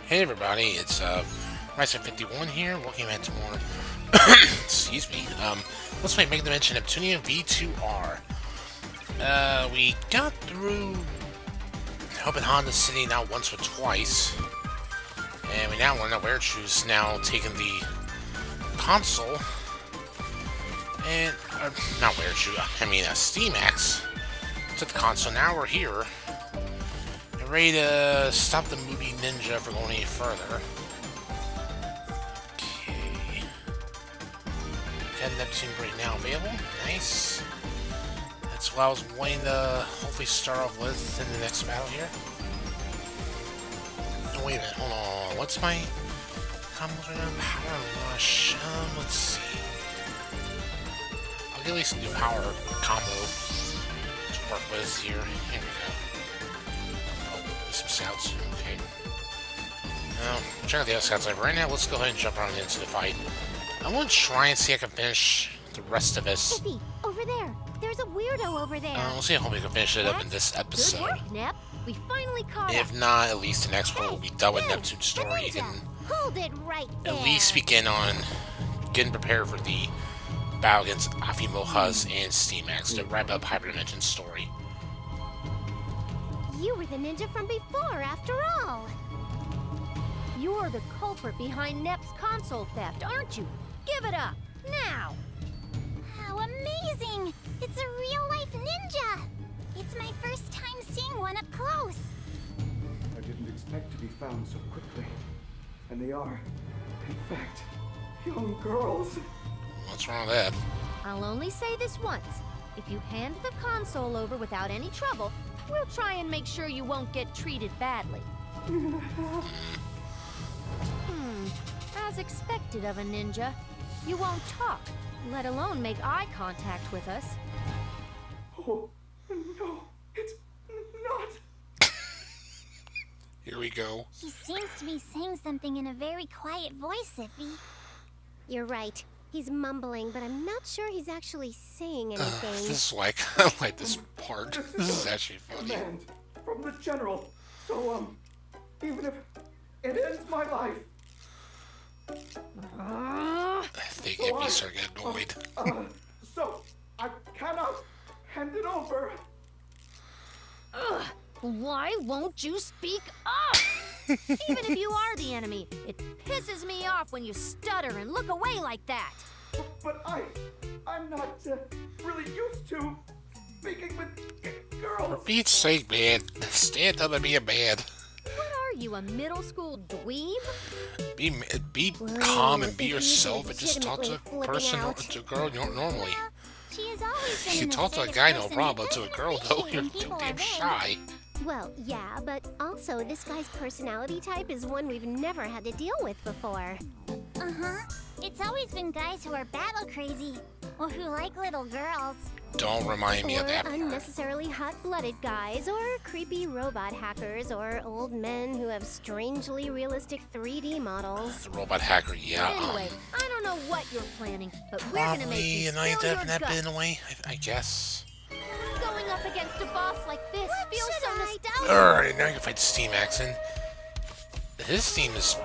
Hey everybody, it's Raiza 51 here. Welcome back to more. Excuse me. Let's play Megadimension Neptunia VIIR. We got through Open Honda City now once or twice, and we now learn that Warechu's now taking the console, and not Warechu. I mean Steamax took the console. Now we're here. Ready to stop the movie ninja from going any further. Okay. Got Neptune right now available. Nice. That's what I was wanting to hopefully start off with in the next battle here. Oh, wait a minute. Hold on. What's my combos right now? Power Rush. Let's see. I'll get at least a new power combo to work with here. Here we go. Some scouts. Okay. Now, check out the other scouts. Like right now, let's go ahead and jump around into the fight. I want to try and see if I can finish the rest of us. Hippie, over there. There's a weirdo over there. We'll see if we can finish it up in this episode. Good work, Nep. We finally caught If not, at least the next one will be done with Neptune's story. And hold it right there. at least begin on getting prepared for the battle against Afimohas and Steamax to wrap up Hyperdimension's story. You were the ninja from before, after all. You're the culprit behind Nep's console theft, aren't you? Give it up, now! How amazing! It's a real-life ninja! It's my first time seeing one up close. I didn't expect to be found so quickly. And they are, in fact, young girls. What's wrong with that? I'll only say this once. If you hand the console over without any trouble, we'll try and make sure you won't get treated badly. As expected of a ninja, you won't talk, let alone make eye contact with us. Oh, no, it's not. Here we go. He seems to be saying something in a very quiet voice, Iffy. You're right. He's mumbling, but I'm not sure he's actually saying anything. This is why I kind of like this part. This is actually funny. Command from the general. So, even if it ends my life. I think if you start getting annoyed. So, I cannot hand it over. Why won't you speak up? Even if you are the enemy, it pisses me off when you stutter and look away like that. But I'm not really used to speaking with girls. For Pete's sake, man, stand up and be a man. What are you, a middle school dweeb? Be calm and be yourself and just talk to a person, to a girl normally. She has always been You in a talk to a state of guy, no person problem, that but to a doesn't girl, though, appreciate you're when too people are damn vain. shy. Well, yeah, but also this guy's personality type is one we've never had to deal with before. Uh-huh. It's always been guys who are battle crazy, or who like little girls. Don't remind me Or of that part. unnecessarily hot-blooded guys, or creepy robot hackers, or old men who have strangely realistic 3D models. The robot hacker, yeah. Anyway, I don't know what you're planning, but we're gonna make you Probably a spill night your that been guts. away, I guess. Going up against a boss like this feels so nostalgic. Alright, now you can fight Steamax, and his theme is...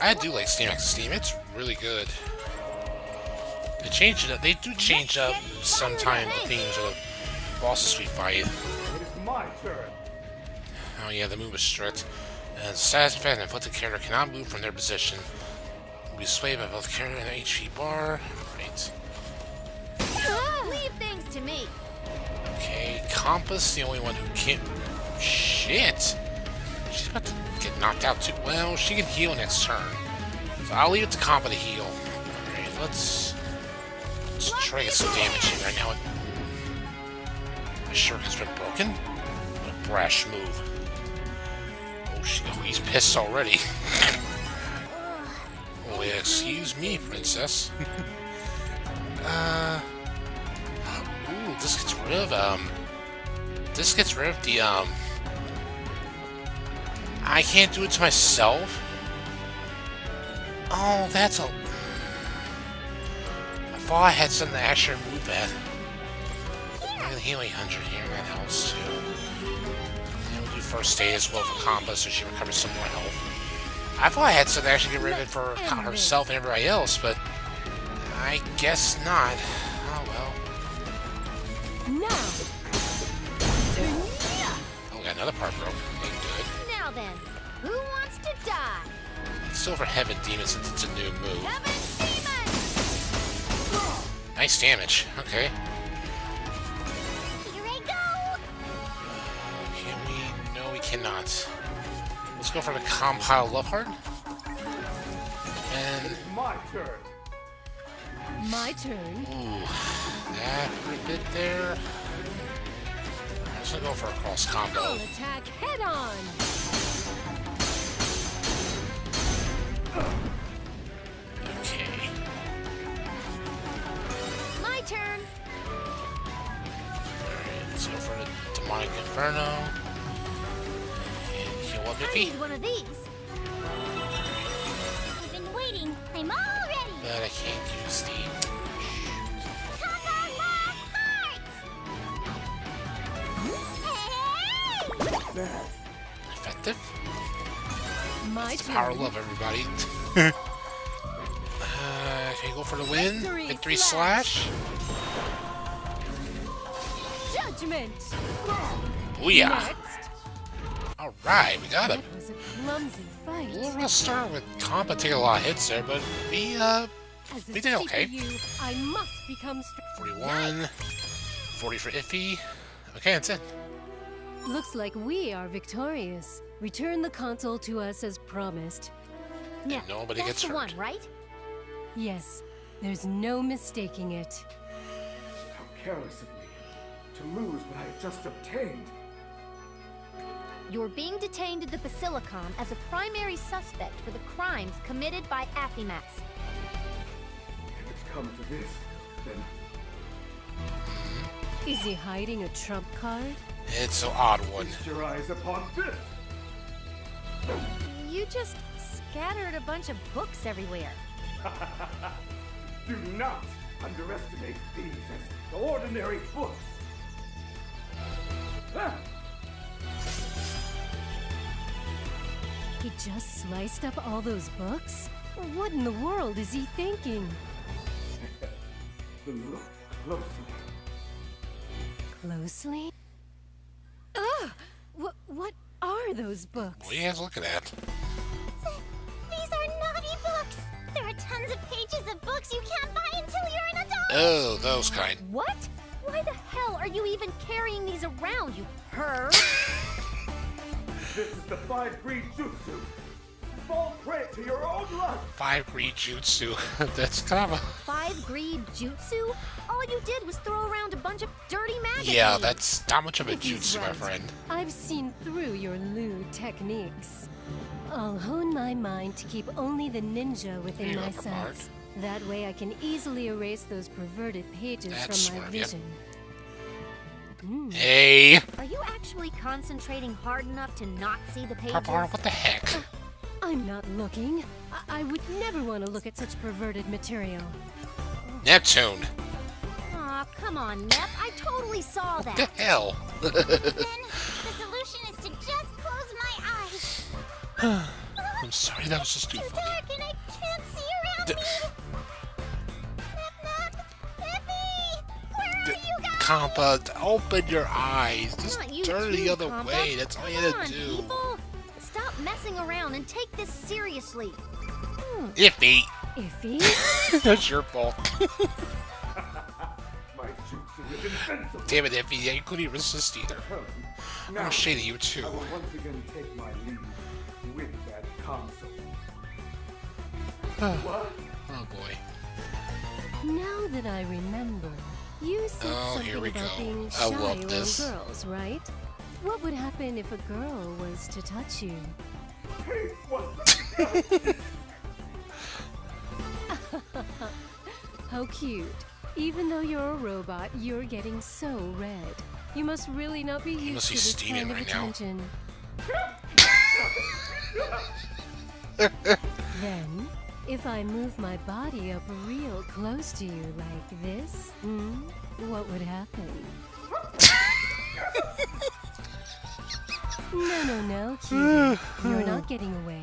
I do like Steamax's theme, it's really good. They change it up, they do change up sometimes the themes of the bosses we fight. It is my turn. Oh yeah, the move is strict. And status effect and inflicted character cannot move from their position. Will be swayed by both character and the HP bar. Right. Leave things to me. Okay, Compass, the only one who can't... Shit! She's about to get knocked out too. Well, she can heal next turn. So I'll leave it to Compa to heal. Alright, let's try to get some damage in right now. My shirt has been broken. What a brash move. Oh, he's pissed already. Oh, yeah, excuse me, princess. rid of, this gets rid of the, I can't do it to myself? Oh, that's a... I thought I had something to actually remove that. I'm gonna heal 800 here, that helps too. And we'll do first aid as well for Compa so she recovers some more health. I thought I had something to actually get rid of it for herself and everybody else, but I guess not. Oh well. Now. Oh, we got another part broke. Ain't good. Now then, who wants to die? Silver Heaven Demon since it's a new move. Heaven Demon! Nice damage. Okay. Here I go! Can we? No, we cannot. Let's go for the Compile Love Heart. And... It's my turn. My turn. Ooh, that hurt a bit there. I'm just gonna go for a cross combo. I'll attack head on. Okay. My turn. Alright, let's go for the Demonic Inferno. And heal up I Iffy. need one of these. I've been waiting. I'm all ready. But I can't use the... Papa Love Heart! Hey! Effective? My It's turn. power love, everybody. Can you go for the win? Victory slash. Judgment. Booyah! Next. Alright, we got him. That was a clumsy fight. We're gonna start with Compa taking a lot of hits there, but we As a we did okay. CPU, I must become strong. 41, 40 for Iffy. Okay, that's it. Looks like we are victorious. Return the console to us as promised. Yeah, nobody that's gets the hurt. one, right? Yes, there's no mistaking it. How careless of me to lose what I had just obtained. You're being detained at the Basilicom as a primary suspect for the crimes committed by Steamax. If it's come to this, then Is he hiding a trump card? It's an odd one. feast your eyes upon this. You just scattered a bunch of books everywhere. Do not underestimate these as ordinary books. Ah! He just sliced up all those books? What in the world is he thinking? Look closely. Closely? Ugh! What are those books? What are you guys looking at? These are naughty books! There are tons of pages of books you can't buy until you're an adult! Oh, those kind. What? Why the hell are you even carrying these around, you perv? This is the 5-Greed Jutsu. Fall prey to your own lust. 5-Greed Jutsu. That's kind of a... 5-Greed Jutsu? All you did was throw around a bunch of dirty magazines. Yeah, that's not much of a If he's jutsu, my right, friend. I've seen through your lewd techniques. I'll hone my mind to keep only the ninja within You my upper part. sights. That way I can easily erase those perverted pages That's from my smart, yeah. vision. Hey! Are you actually concentrating hard enough to not see the pages? Papa, what the heck? I'm not looking. I would never want to look at such perverted material. Neptune! Aw, come on, Nep. I totally saw What the that. hell? Then, the solution is to just close my eyes. I'm sorry, that was just too It's funny. dark and I can't see around me. Nap, Iffy! Where are you guys? Compa, open your eyes. Just Not you turn too, the other Compa. way. That's all you Come gotta on, do. people. Stop messing around and take this seriously. Iffy! Iffy? That's your fault. My jutsu is invincible. Damn it, Iffy. Yeah, you couldn't even resist either. Now, I'm shady you too. I will once again take my leave with that console. What? Oh boy. Now that I remember, you said Oh, something here we about go. being I shy love around this. girls, right? What would happen if a girl was to touch you? Hey, what? How cute. Even though you're a robot, you're getting so red. You must really not be used must to be this steaming kind of right now. attention. Then, if I move my body up real close to you like this, what would happen? No, cutie. You're not getting away.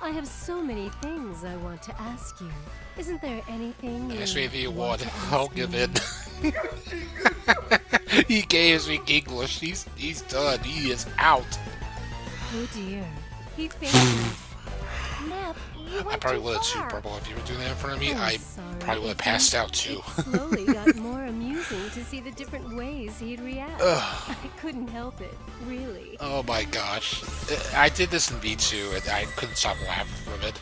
I have so many things I want to ask you. Isn't there anything you Ask me the want award. to I'll ask give me? in. He gave me English. He's done. He is out. Oh dear. He fainted. Nep, you I went probably too would have too far. purple if you were doing that in front of me. I'm I sorry, probably would have Ethan. passed out too. It slowly got more amusing to see the different ways he'd react. I couldn't help it, really. Oh my gosh. I did this in B2 and I couldn't stop laughing from it.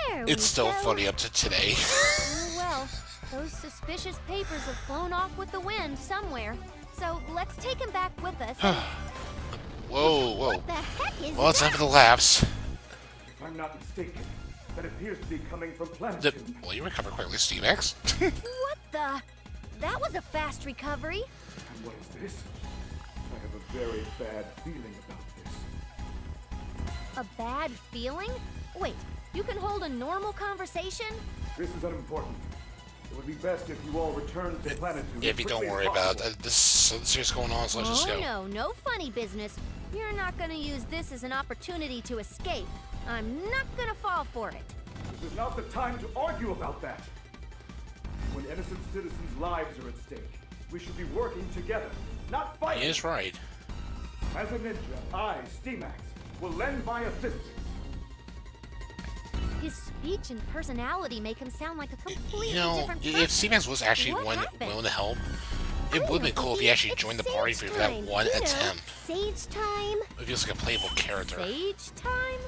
There we It's still go. funny up to today. Oh, well, those suspicious papers have flown off with the wind somewhere. So let's take them back with us. Whoa, whoa. What the heck is Well, it's that? time for the laughs. If I'm not mistaken, that appears to be coming from Planetune. Well, you recovered quickly, Steamax. What the? That was a fast recovery. And what is this? I have a very bad feeling about this. A bad feeling? Wait, you can hold a normal conversation? This is unimportant. It would be best if you all returned to Planetune. If you don't worry about it, this serious going on, so let's just go. Oh no funny business. You're not gonna use this as an opportunity to escape. I'm not gonna fall for it. This is not the time to argue about that. When innocent citizens' lives are at stake, we should be working together, not fighting. He is right. As a ninja, I, Steamax, will lend my assistance. His speech and personality make him sound like a completely You know, different if person. Steamax was actually What happened? willing to help, it would have been cool if he actually joined the party for that one attempt. Sage time. If he was like a playable character. Sage time?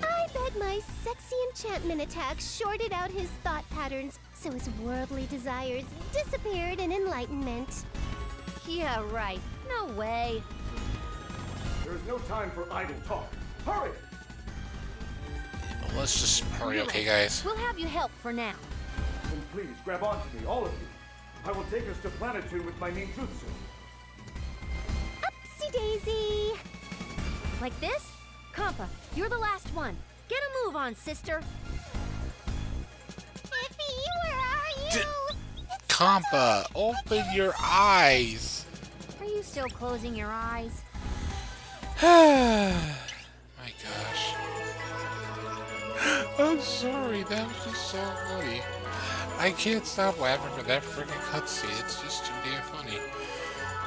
I bet my sexy enchantment attack shorted out his thought patterns, so his worldly desires disappeared in enlightenment. Yeah, right. No way. There is no time for idle talk. Hurry! Let's just hurry, You're okay, right. guys? We'll have you help for now. Then please, grab onto me, all of you. I will take us to Planetune with my ninjutsu. Upsy daisy! Like this? Kampa, you're the last one. Get a move on, sister. Iffy, where are you? Kampa, open your eyes. Are you still closing your eyes? My gosh. I'm sorry, that was just so funny. I can't stop laughing for that freaking cutscene. It's just too damn funny.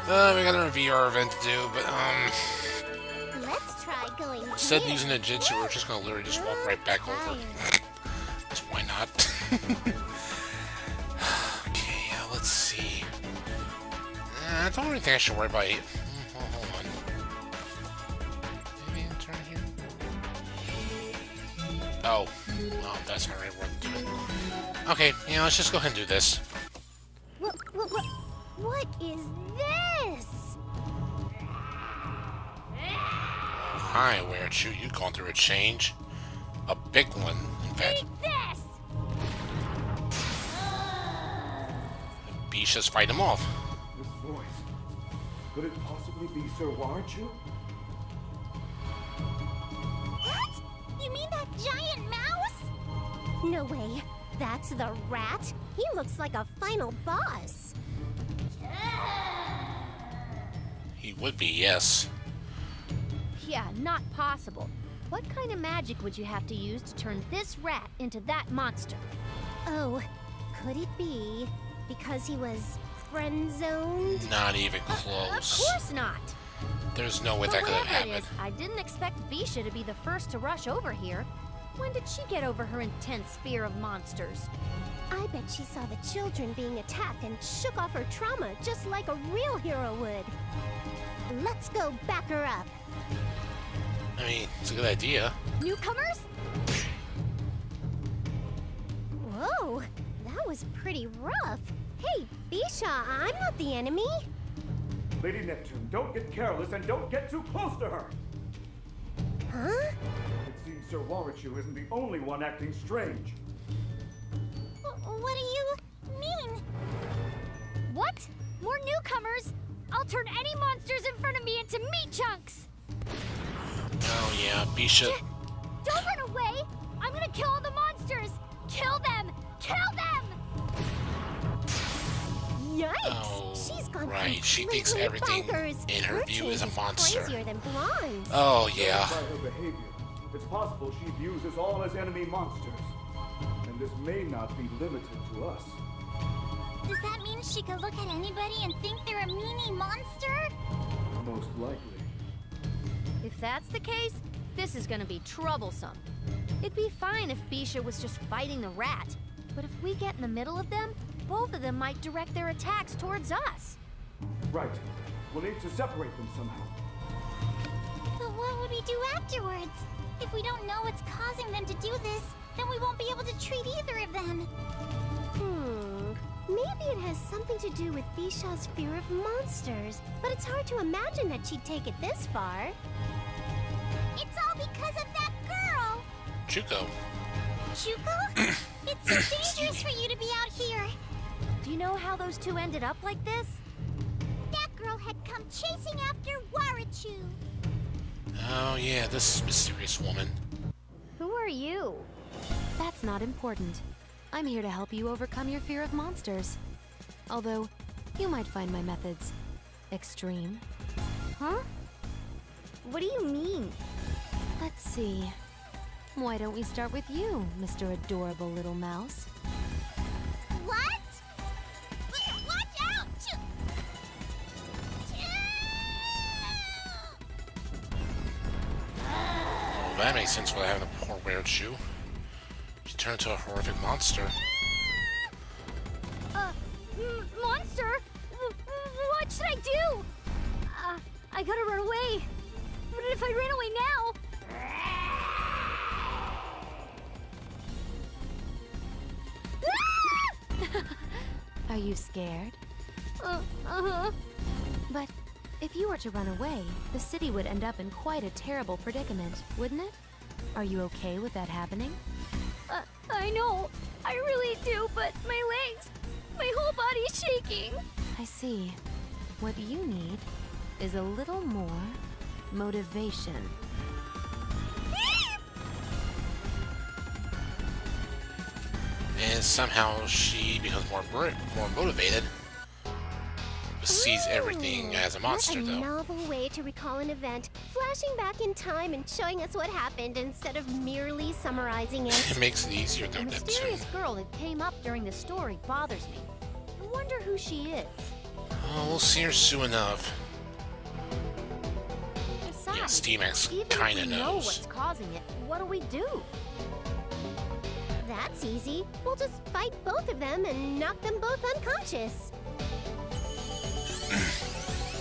We got a VR event to do, but Let's try going instead of here. using a jutsu, we're just gonna literally just walk right back over. Just why not? Okay, let's see. I don't really think I should worry about it. Hold on. Maybe turn here. Oh, that's not really worth doing. Okay, let's just go ahead and do this. What is this? Hi, Warechu. You've gone through a change. A big one, in fact. This! B-Sha's fight him off. This voice. Could it possibly be Sir Warechu? What? You mean that giant mouse? No way. That's the rat. He looks like a final boss. He would be, yes. Yeah, not possible. What kind of magic would you have to use to turn this rat into that monster? Oh, could it be because he was friend-zoned? Not even Of close. course not. There's no way But that could have whatever it happened. is, I didn't expect B-Sha to be the first to rush over here. When did she get over her intense fear of monsters? I bet she saw the children being attacked and shook off her trauma just like a real hero would. Let's go back her up. I mean, it's a good idea. Newcomers? Whoa, that was pretty rough. Hey, B-Sha, I'm not the enemy. Lady Neptune, don't get careless and don't get too close to her! Huh? It seems Sir Warechu isn't the only one acting strange. What mean? What? More newcomers? I'll turn any monsters in front of me into meat chunks! Oh yeah, B-Sha. Don't run away! I'm gonna kill all the monsters! Kill them! Kill them! Yikes! Oh, She's gone right. She thinks completely everything bonkers. in her view is a change monster. Crazier than bronze. Oh yeah. By her behavior, it's possible she views us all as enemy monsters. And this may not be limited to us. Does that mean she could look at anybody and think they're a meanie monster? Most likely. If that's the case, this is gonna be troublesome. It'd be fine if B-Sha was just fighting the rat. But if we get in the middle of them, both of them might direct their attacks towards us. Right. We'll need to separate them somehow. But what would we do afterwards? If we don't know what's causing them to do this, then we won't be able to treat either of them. Maybe it has something to do with B-Sha's fear of monsters, but it's hard to imagine that she'd take it this far. It's all because of that girl! Chuko. Chuko? It's so dangerous for you to be out here! Do you know how those two ended up like this? That girl had come chasing after Warechu. Oh yeah, this mysterious woman. Who are you? That's not important. I'm here to help you overcome your fear of monsters. Although, you might find my methods extreme. Huh? What do you mean? Let's see. Why don't we start with you, Mr. Adorable Little Mouse? What? Watch out! Well, that makes sense why having the poor Warechu. She turned into a horrific monster. Monster? What should I do? I gotta run away. But if I ran away now... Are you scared? Uh-huh. But if you were to run away, the city would end up in quite a terrible predicament, wouldn't it? Are you okay with that happening? I know. I really do, but my legs... My whole body's shaking. I see. What you need is a little more motivation. And somehow she becomes more motivated. But sees everything as a monster, what a though. novel way to recall an event, flashing back in time and showing us what happened instead of merely summarizing it. It makes it easier, though, The Neptune. mysterious girl that came up during the story bothers me. I wonder who she is. Oh, we'll see her soon enough. Besides, Yeah, Steamax even kinda if we know knows. what's causing it, what do we do? That's easy. We'll just fight both of them and knock them both unconscious.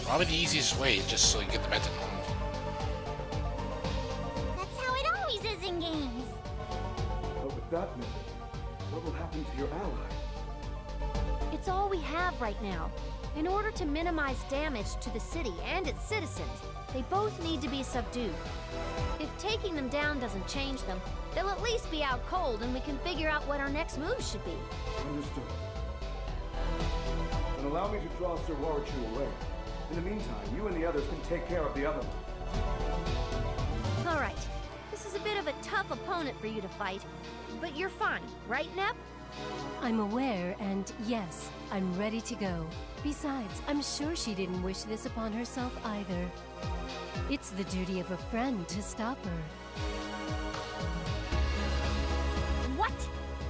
Probably the easiest way is just so you get them back to normal. That's how it always is in games. But with that method, what will happen to your ally? It's all we have right now. In order to minimize damage to the city and its citizens, they both need to be subdued. If taking them down doesn't change them, they'll at least be out cold and we can figure out what our next move should be. Understood. Then allow me to draw Sir Warechu away. In the meantime, you and the others can take care of the other one. All right. This is a bit of a tough opponent for you to fight, but you're fine, right, Nep? I'm aware, and yes, I'm ready to go. Besides, I'm sure she didn't wish this upon herself either. It's the duty of a friend to stop her. What?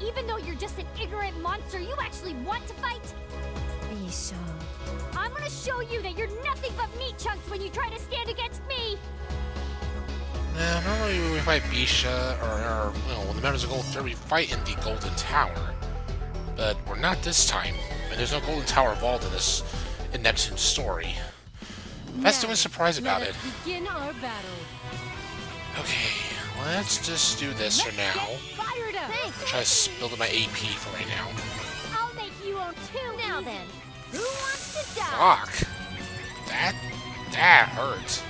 Even though you're just an ignorant monster, you actually want to fight? B-Sha. I'm gonna show you that you're nothing but meat chunks when you try to stand against me! Normally when we fight B-Sha or when the members of Gold 3, we fight in the Golden Tower. But we're not this time. And there's no Golden Tower involved in Neptune's story. That's the only surprise about it. Begin our battle. Okay, let's just do this for now. Fired up! Try to build up my AP for right now. I'll make you own two! Now then, who wants to die? Fuck! That hurt.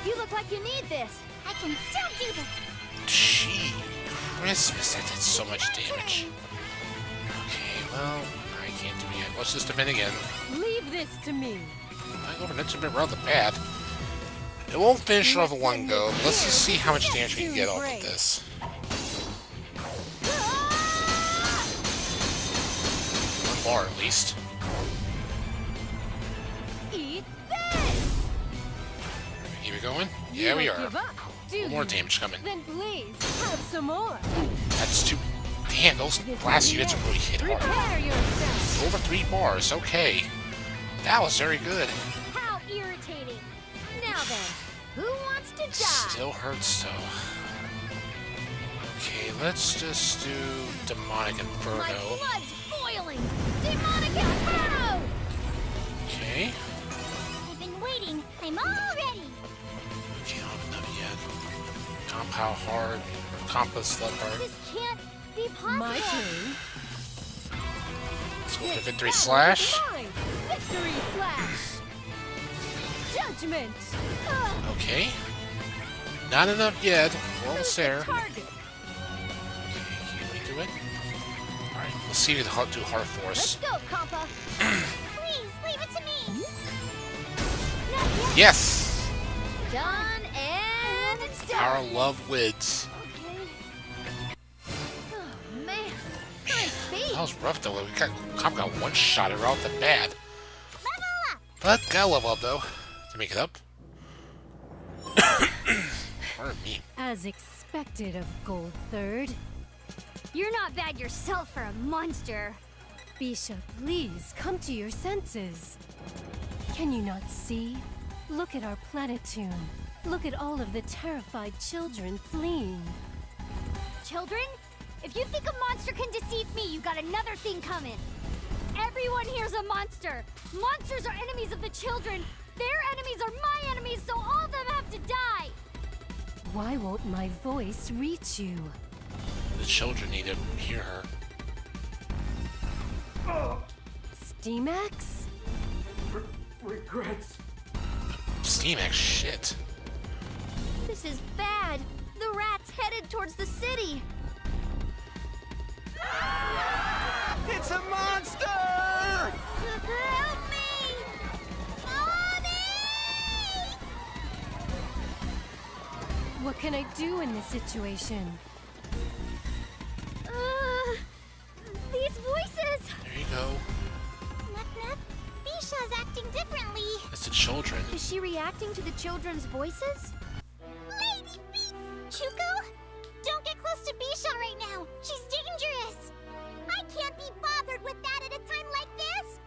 You look like you need this. I can still do this. Gee, Christmas, that did so much damage. Okay, well, I Can't do it yet. Let's just defend again. Leave this to me. I go to Neptune right the path. It won't finish her off in one go. Let's just see how much damage we can get off of this. One bar at least. Eat this. Keep it going? Yeah, we are. Give up, do More you? damage coming. Then please have some more. That's too... Damn, those blast units really hit hard. Prepare yourself. Over 3 bars, okay. That was very good. How irritating. Now then, who wants to die? Still hurts though. Okay, let's just do Demonic My Inferno. blood's boiling. Demonic Inferno! Okay. I've been waiting. I'm all ready. Okay, not enough yet. Comp how hard? Compass Slug hard. This can't be possible. My turn. Let's go to This Victory battle Slash. is mine. Victory slash. Judgment. Okay. Not enough yet. We're almost there. Target. Okay, can we do it? Alright, let's see if we can do Heart Let's Force. go, Compa. Please, leave it to me. Yes! Done and it's done. Our love wins. Okay. Oh, man. Nice beat. That was rough though. Comp got one shot right off the bat. Level up. But got a level up though. To make it up. Pardon me. As expected of Gold Third. You're not bad yourself for a monster. B-Sha, please come to your senses. Can you not see? Look at our planetune. Look at all of the terrified children fleeing. Children, if you think a monster can deceive me, you got another thing coming. Everyone here's a monster. Monsters are enemies of the children. Their enemies are my enemies, so all of them have to die. Why won't my voice reach you? The children need to hear her. Steamax? Regrets. Steamax shit. This is bad. The rat's headed towards the city. It's a monster! Help me! Mommy! What can I do in this situation? These voices. There you go. Nep, B-Sha's acting differently. It's the children. Is she reacting to the children's voices? Lady B... Chuko? Don't get close to B-Sha right now. She's dangerous. I can't be bothered with that at a time like this.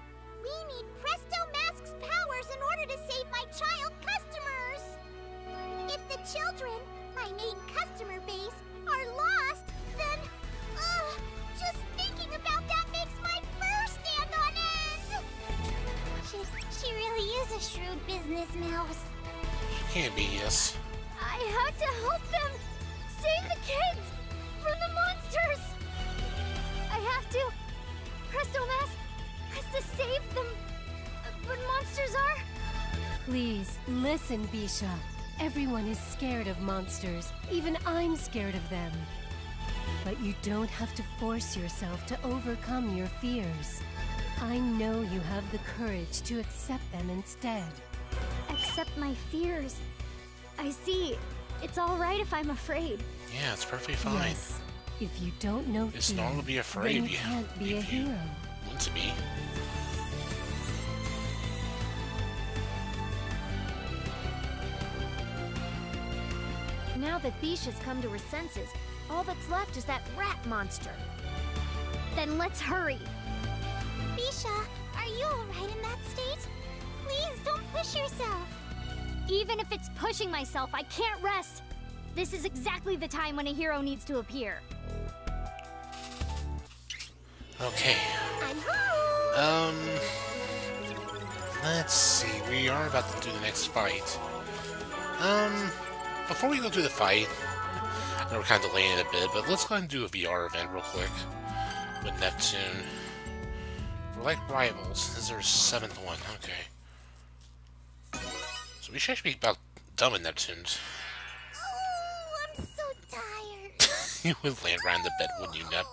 We need Presto Mask's powers in order to save my child customers. If the children, my main customer base, are lost, then... just thinking about that makes my fur stand on end. She really is a shrewd business mouse. She can't be, yes. I have to help them. Save the kids from the monsters. I have to. Presto Mask has to save them. But monsters are... Please, listen, B-Sha. Everyone is scared of monsters. Even I'm scared of them. But you don't have to force yourself to overcome your fears. I know you have the courage to accept them instead. Accept my fears. I see. It's all right if I'm afraid. Yeah, it's perfectly fine. Yes. If you don't know It's fear, normal to be afraid then if you you can't be a if you hero. want to be. Now that B-Sha's come to her senses, all that's left is that rat monster. Then let's hurry. B-Sha, are you alright in that state? Please don't push yourself. Even if it's pushing myself, I can't rest. This is exactly the time when a hero needs to appear. Okay. I'm home. Let's see. We are about to do the next fight. Before we go through the fight, I know we're kind of delaying it a bit, but let's go ahead and do a VR event real quick with Neptune. We're like rivals. This is our 7th one. Okay. So we should actually be about done with Neptunes. Oh, I'm so tired. You would land right in the bed, wouldn't you, Nep?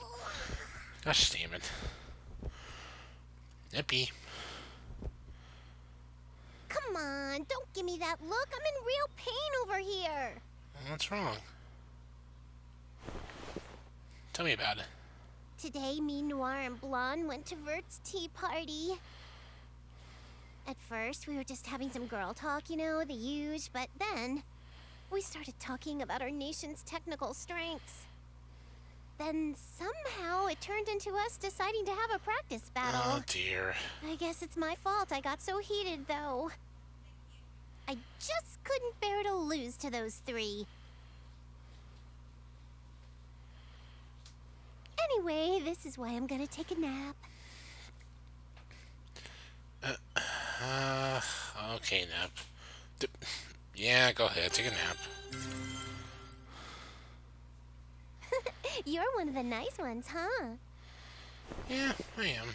Gosh damn it. Nippy. Come on, don't give me that look. I'm in real pain over here. What's wrong? Tell me about it. Today, me, Noir, and Blonde went to Vert's tea party. At first, we were just having some girl talk, you know, the huge, but then we started talking about our nation's technical strengths. Then somehow it turned into us deciding to have a practice battle. Oh dear. I guess it's my fault I got so heated, though. I just couldn't bear to lose to those three. Anyway, this is why I'm gonna take a nap. Okay, nap. Yeah, go ahead, take a nap. You're one of the nice ones, huh? Yeah, I am.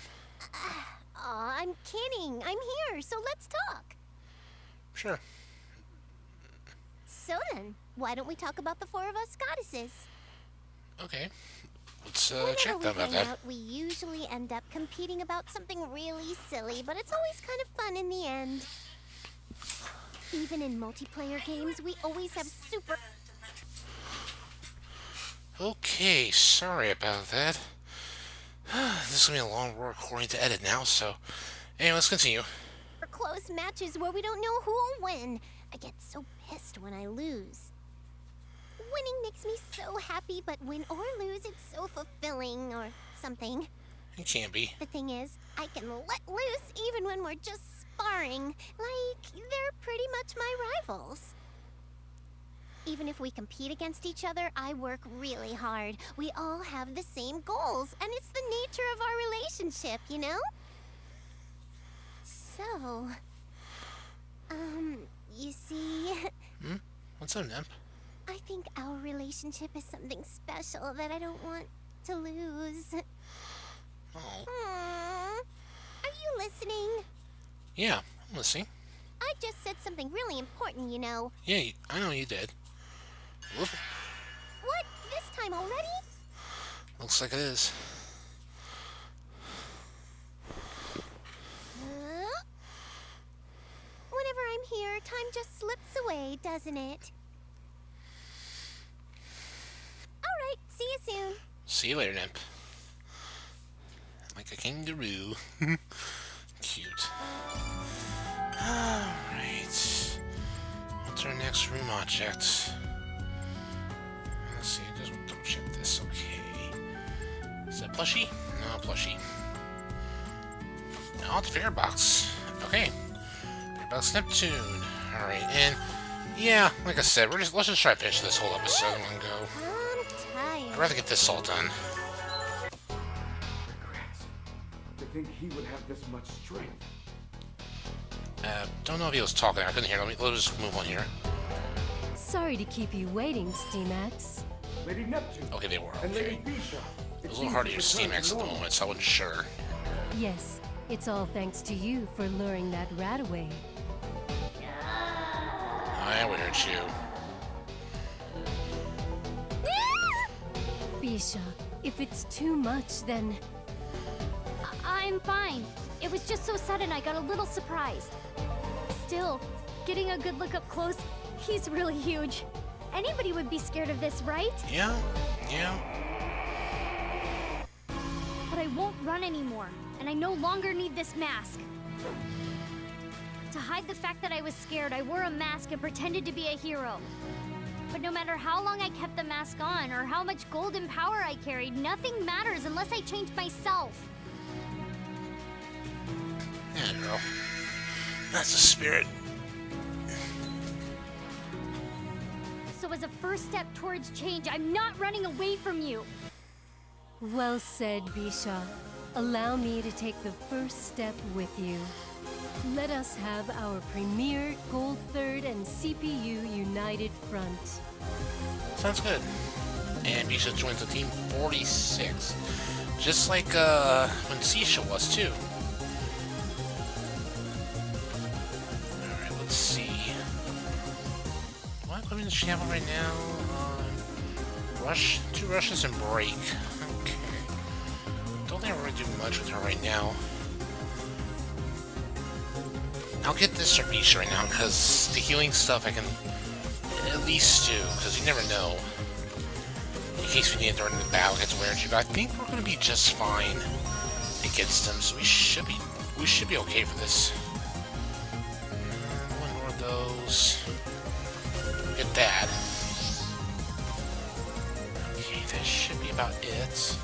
Aw, I'm kidding. I'm here, so let's talk. Sure. So then, why don't we talk about the four of us goddesses? Okay. Let's Whenever check we about hang that. out, we usually end up competing about something really silly, but it's always kind of fun in the end. Even in multiplayer games, we always have super... Okay, sorry about that. This is gonna be a long recording to edit now, so... Anyway, let's continue. close matches where we don't know who'll win. I get so pissed when I lose. Winning makes me so happy, but win or lose, it's so fulfilling or something. It can be. The thing is, I can let loose even when we're just sparring. Like, they're pretty much my rivals. Even if we compete against each other, I work really hard. We all have the same goals, and it's the nature of our relationship, you know? So, you see... What's up, Nep? I think our relationship is something special that I don't want to lose. Oh. Aww. Are you listening? Yeah, I'm listening. I just said something really important, you know. Yeah, I know you did. Whoop. What? This time already? Looks like it is. Whenever I'm here, time just slips away, doesn't it? Alright, see you soon. See you later, Nep. Like a kangaroo. Cute. Alright. What's our next room object? Let's see, just double check this. Okay. Is that plushie? No, plushie. No, it's Fair Box. Okay. Fair Box Neptune. Alright, and yeah, like I said, let's just try to finish this whole episode in one go. I'm I'd tired. rather get this all done. Regrets. To think he would have this much strength. Don't know if he was talking. I couldn't hear. Let's just move on here. Sorry to keep you waiting, Steamax. Lady Neptune. Okay, they were And Lady okay. B-Sha. It was a little hard to use Steamax at the moment, so I wasn't sure. Yes, it's all thanks to you for luring that rat away. I Warechu. B-Sha, if it's too much, then... I'm fine. It was just so sudden I got a little surprised. Still, getting a good look up close, he's really huge. Anybody would be scared of this, right? Yeah, yeah. But I won't run anymore, and I no longer need this mask. To hide the fact that I was scared, I wore a mask and pretended to be a hero. But no matter how long I kept the mask on, or how much golden power I carried, nothing matters unless I change myself. Yeah, girl. That's the spirit. So as a first step towards change, I'm not running away from you. Well said, B-Sha. Allow me to take the first step with you. Let us have our premier Gold Third and CPU united front. Sounds good. And B-Sha joins the team 46. Just like when C-Sha was, too. Alright, let's see. What equipment does she have on right now? Rush, 2 rushes and break. Okay. Don't think I'm going to do much with her right now. I'll get this or B-Sha right now, because the healing stuff I can at least do, because you never know. In case we need it during the battle against Warechu, but I think we're going to be just fine against them, so we should be okay for this. One more of those. Get that. Okay, that should be about it.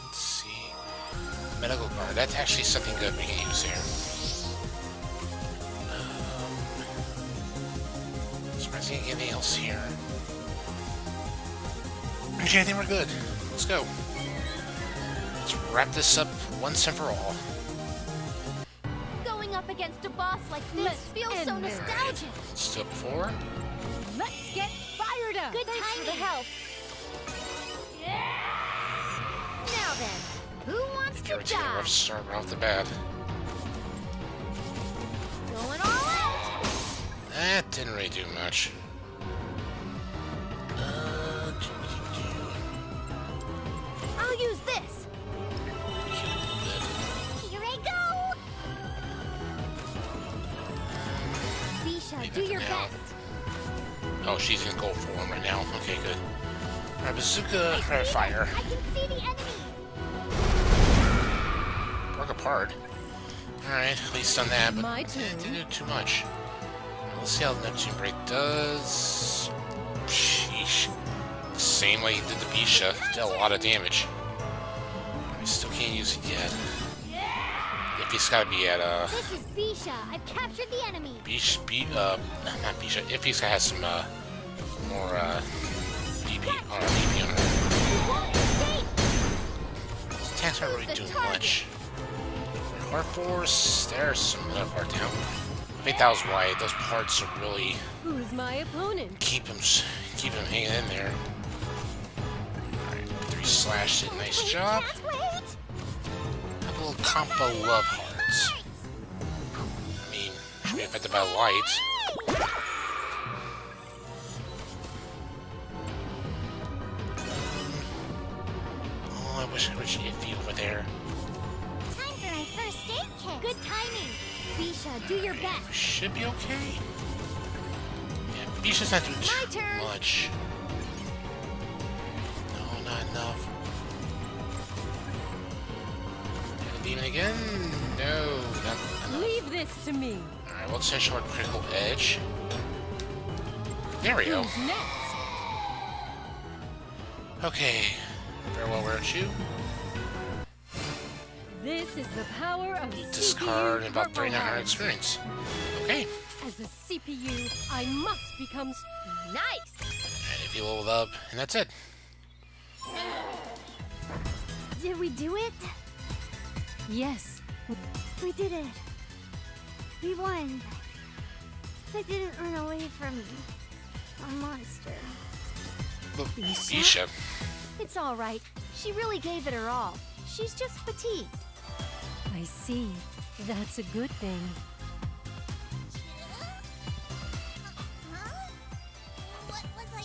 Let's see. Medical guard. That's actually something good we can use here. Surprising anything else here. Okay, I think we're good. Let's go. Let's wrap this up once and for all. Going up against a boss like this feels so nostalgic. Step 4. Let's get fired up! Good timing. For the help. Now then, who wants to You're taking a die? rough start right off the bat. Going all out. That didn't really do much. I'll use this. Here I go! B-Sha, Leave do it your now. best. Oh, she's in gold form right now. Okay, good. Alright, bazooka, rapid fire. I can see the enemy! Broke apart. Alright, at least on that, but My it turn. didn't do too much. Let's see how the Neptune break does. Sheesh. Same way he did the B-Sha. Did a lot of damage. I still can't use it yet. If he's gotta be at This is B-Sha. I've captured the enemy. not B-Sha. If he's has some more DP or DP on it. Won't escape! His attacks aren't really doing much. Hard force. There's some other part down. I think that was why those parts are really Who's my opponent? keep him hanging in there. Alright, 3 slash did a nice job. Can't wait! A little combo love hearts. I mean, should be affected by light. Oh, I wish I was iffy over there. Time for my first aid kit. Good timing. B-Sha, do your We best. should be okay. Yeah, B-Sha's not doing My too turn. much. No, not enough. And the demon again? No, not enough. Leave this to me. Alright, let's finish our critical edge. There we go. Who's next? Okay. Farewell, Warechu. This is the power of Discard CPU and about purple 3,900 light. experience. Okay. As a CPU, I must become Nice. And if you leveled up, and that's it. Did we do it? Yes. We did it. We won. I didn't run away from a monster. Look, B-Sha? B-Sha. It's all right. She really gave it her all. She's just fatigued. I see. That's a good thing. Huh? What was I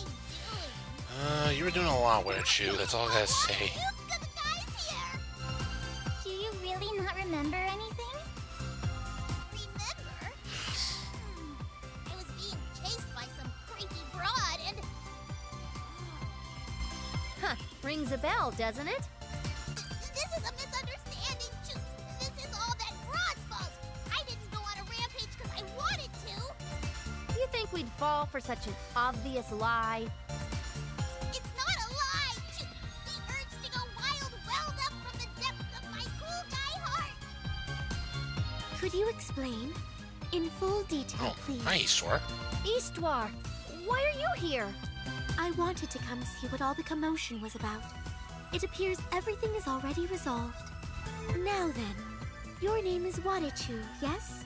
doing? You were doing a lot, Warechu. That's all I gotta say. Look at the guys here! Do you really not remember anything? Remember? I was being chased by some creepy broad and... Huh. Rings a bell, doesn't it? This is a misunderstanding. This is all that broad's fault. I didn't go on a rampage because I wanted to. You think we'd fall for such an obvious lie? It's not a lie. The urge to go wild welled up from the depths of my cool guy heart. Could you explain? In full detail, Oh, hi, Isor. Eastwar, why are you here? I wanted to come see what all the commotion was about. It appears everything is already resolved. Now then, your name is Warechu, yes?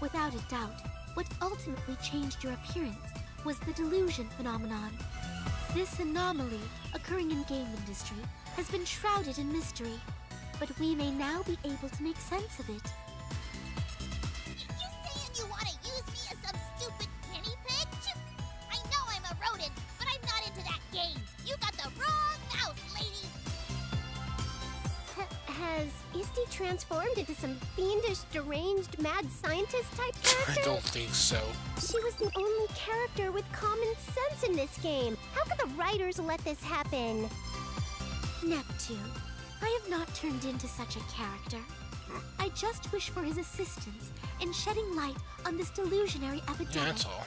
Without a doubt, what ultimately changed your appearance was the delusion phenomenon. This anomaly, occurring in game industry, has been shrouded in mystery, but we may now be able to make sense of it. You saying you want to use me as some stupid guinea pig? I know I'm a rodent, but I'm not into that game. You got the wrong mouse, lady. Has Is he transformed into some fiendish, deranged, mad scientist type character? I don't think so. She was the only character with common sense in this game. How could the writers let this happen? Neptune, I have not turned into such a character. I just wish for his assistance in shedding light on this delusionary epidemic. Yeah, that's all.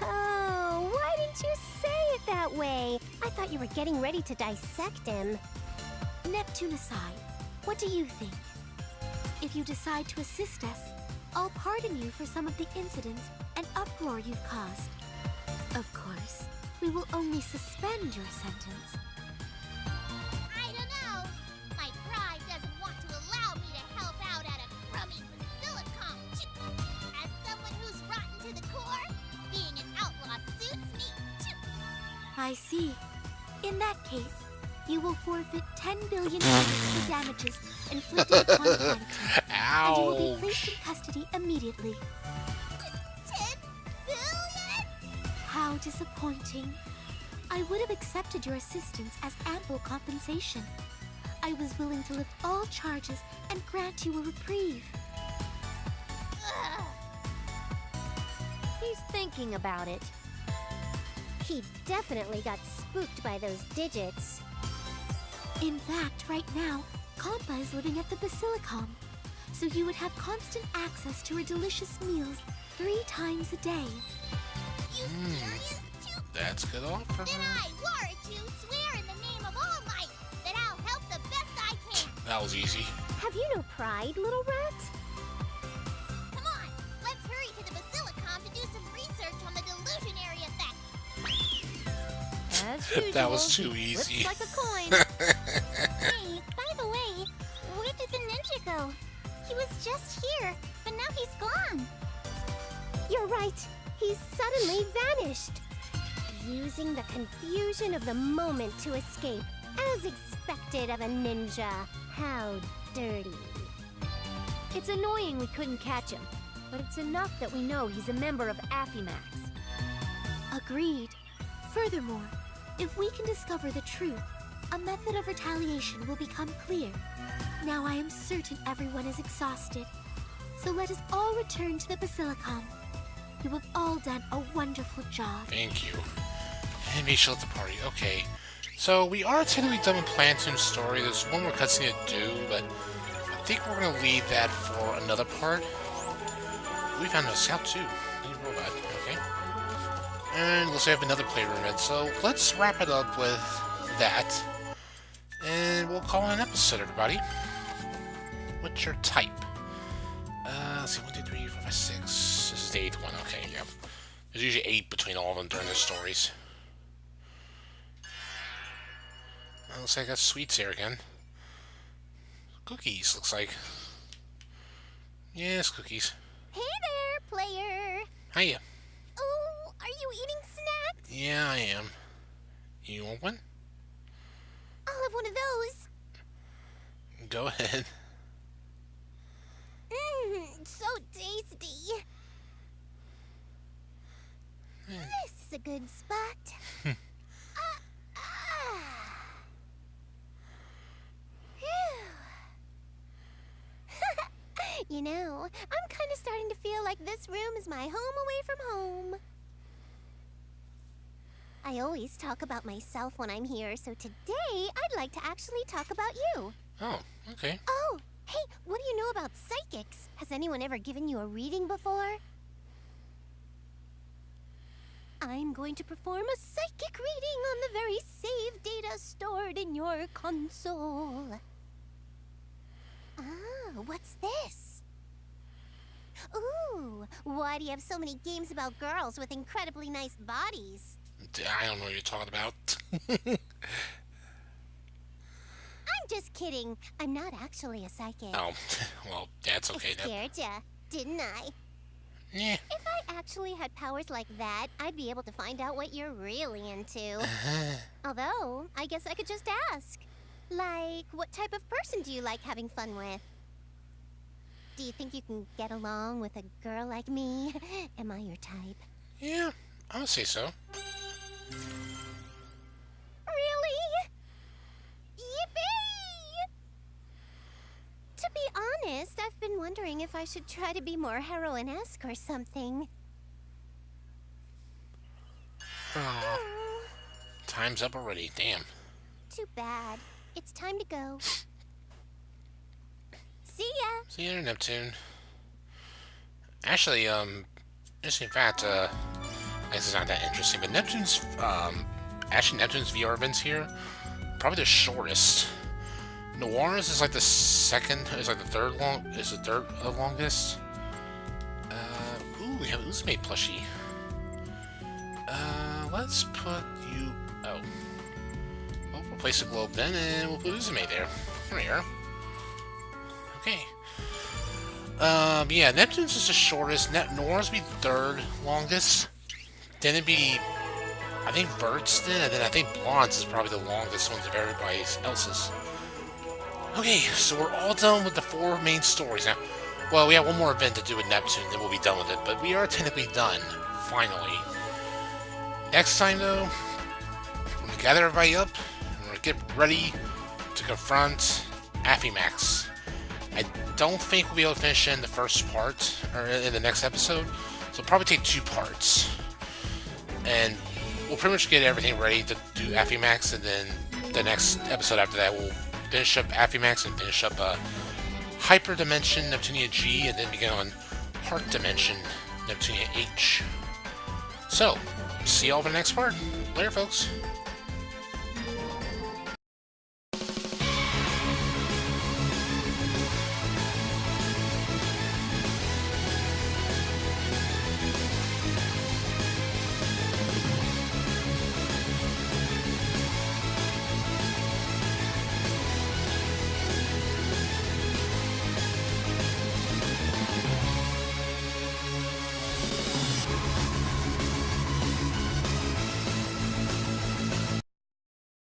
Oh, why didn't you say it that way? I thought you were getting ready to dissect him. Neptune aside, what do you think? If you decide to assist us, I'll pardon you for some of the incidents and uproar you've caused. Of course, we will only suspend your sentence. I don't know. My pride doesn't want to allow me to help out at a crummy basilicom. As someone who's rotten to the core, being an outlaw suits me. I see. In that case, you will forfeit 10 billion for damages inflicted upon humanity. And you will be placed in custody immediately. 10 billion? How disappointing. I would have accepted your assistance as ample compensation. I was willing to lift all charges and grant you a reprieve. Ugh. He's thinking about it. He definitely got spooked by those digits. In fact, right now, Kompa is living at the Basilicom, so you would have constant access to her delicious meals 3 times a day. You serious, Chu? That's a good offer. Then I, Warechu, swear in the name of All Might that I'll help the best I can. That was easy. Have you no pride, little rat? Come on, let's hurry to the Basilicom to do some research on the delusionary effect. As usual. That was too easy. Looks like a coin. Hey, by the way, where did the ninja go? He was just here, but now he's gone. You're right. He's suddenly vanished. Using the confusion of the moment to escape, as expected of a ninja. How dirty. It's annoying we couldn't catch him, but it's enough that we know he's a member of Affimax. Agreed. Furthermore, if we can discover the truth, a method of retaliation will become clear. Now I am certain everyone is exhausted, so let us all return to the Basilicom. You have all done a wonderful job. Thank you. And we shall let the party. Okay. So we are technically done with Plantoon's story. There's one more cutscene to do, but I think we're going to leave that for another part. We found a scout too. New robot. Okay. And looks like we have another playroom event. So let's wrap it up with that. And we'll call it an episode, everybody. What's your type? Let's see, 1, 2, 3, 4, 5, 6. This is the 8th one. Okay, yeah. There's usually 8 between all of them during the stories. Looks like I got sweets here again. Cookies, looks like. Yes, cookies. Hey there, player! Hiya. Oh, are you eating snacks? Yeah, I am. You want one? I'll have one of those. Go ahead. Mmm, so tasty. This is a good spot. Phew. You know, I'm kind of starting to feel like this room is my home away from home. I always talk about myself when I'm here, so today I'd like to actually talk about you. Oh, okay. Oh, hey, what do you know about psychics? Has anyone ever given you a reading before? I'm going to perform a psychic reading on the very save data stored in your console. Ah, what's this? Ooh, why do you have so many games about girls with incredibly nice bodies? I don't know what you're talking about. I'm just kidding. I'm not actually a psychic. Oh, well, that's okay then. Scared ya, didn't I? Yeah. If I actually had powers like that, I'd be able to find out what you're really into. Although, I guess I could just ask. Like, what type of person do you like having fun with? Do you think you can get along with a girl like me? Am I your type? Yeah, I would say so. Really? Yippee! honest, I've been wondering if I should try to be more heroine-esque or something. Oh, time's up already. Damn. Too bad. It's time to go. See ya! See you later, Neptune. Actually, interesting fact, I guess it's not that interesting, but Neptune's, actually Neptune's VR events here, probably the shortest. Noir's is like the second, is like the third longest. Ooh, we have Uzume plushie. Let's put you, oh, we'll place a globe then, and we'll put Uzume there. There we are. Okay. Yeah, Neptune's is the shortest. Noir's be third longest. Then it'd be, I think, Vert's then, and then I think Blonde's is probably the longest ones of everybody else's. Okay, so we're all done with the 4 main stories now. Well, we have one more event to do with Neptune, then we'll be done with it. But we are technically done, finally. Next time, though, we're going to gather everybody up, and we're going to get ready to confront Affimax. I don't think we'll be able to finish in the first part, or in the next episode, so it'll probably take 2 parts. And we'll pretty much get everything ready to do Affimax, and then the next episode after that, we'll finish up Affimax and finish up Hyper Dimension Neptunia G, and then begin on Heart Dimension Neptunia H. So, see y'all for the next part. Later, folks.